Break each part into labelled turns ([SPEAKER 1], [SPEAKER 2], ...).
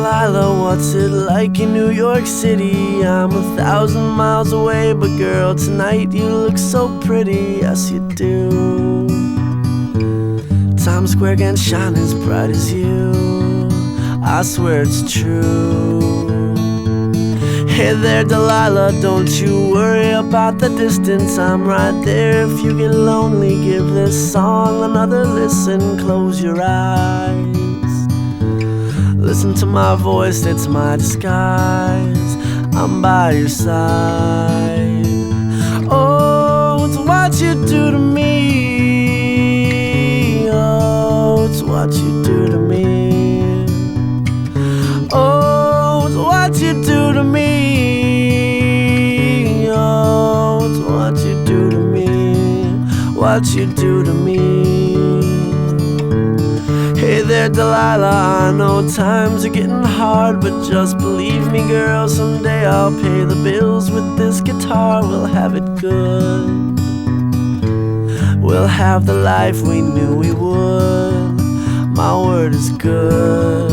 [SPEAKER 1] Delilah, what's it like in New York City? I'm 1,000 miles away, but girl, tonight you look so pretty, yes you do. Times Square can't shine as bright as you, I swear it's true. Hey there Delilah, don't you worry about the distance, I'm right there. If you get lonely, give this song another listen. Close your eyes, listen to my voice, it's my disguise. I'm by your side. Oh, it's what you do to me. Oh, it's what you do to me. Oh, it's what you do to me. Oh, it's what you do to me. What you do to me. Hey there Delilah, I know times are getting hard, but just believe me girl, someday I'll pay the bills with this guitar. We'll have it good, we'll have the life we knew we would. My word is good.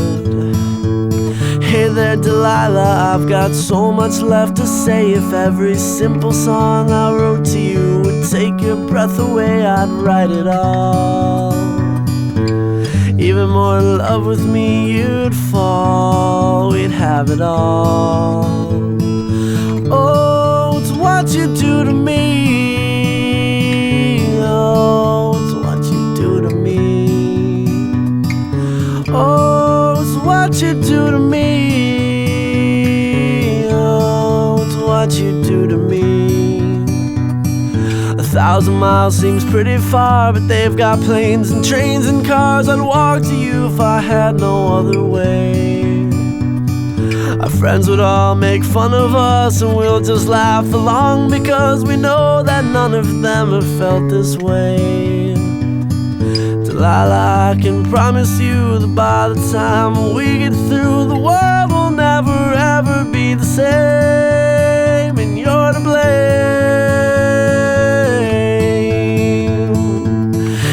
[SPEAKER 1] Hey there Delilah, I've got so much left to say. If every simple song I wrote to you would take your breath away, I'd write it all. Even more in love with me you'd fall, we'd have it all. Oh, it's what you do to me. Oh, it's what you do to me. Oh, it's what you do to me. Oh, it's what you do to me. 1,000 miles seems pretty far, but they've got planes and trains and cars. I'd walk to you if I had no other way. Our friends would all make fun of us, and we'll just laugh along, because we know that none of them have felt this way. Delilah, I can promise you that by the time we get through, the world will never ever be the same, and you're to blame.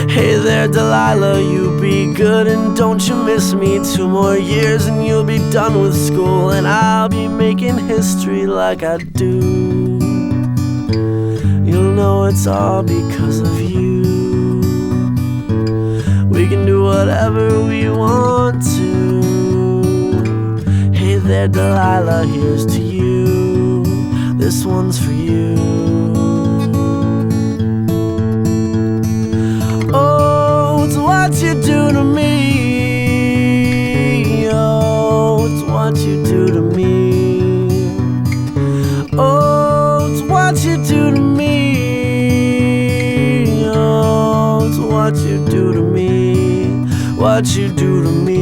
[SPEAKER 1] Hey there Delilah, you be good and don't you miss me. 2 more years and you'll be done with school, and I'll be making history like I do. You'll know it's all because of you. We can do whatever we want to. Hey there Delilah, here's to you. This one's for you. What you do to me. Oh, it's what you do to me. Oh, it's what you do to me. Oh, it's what you do to me. What you do to me.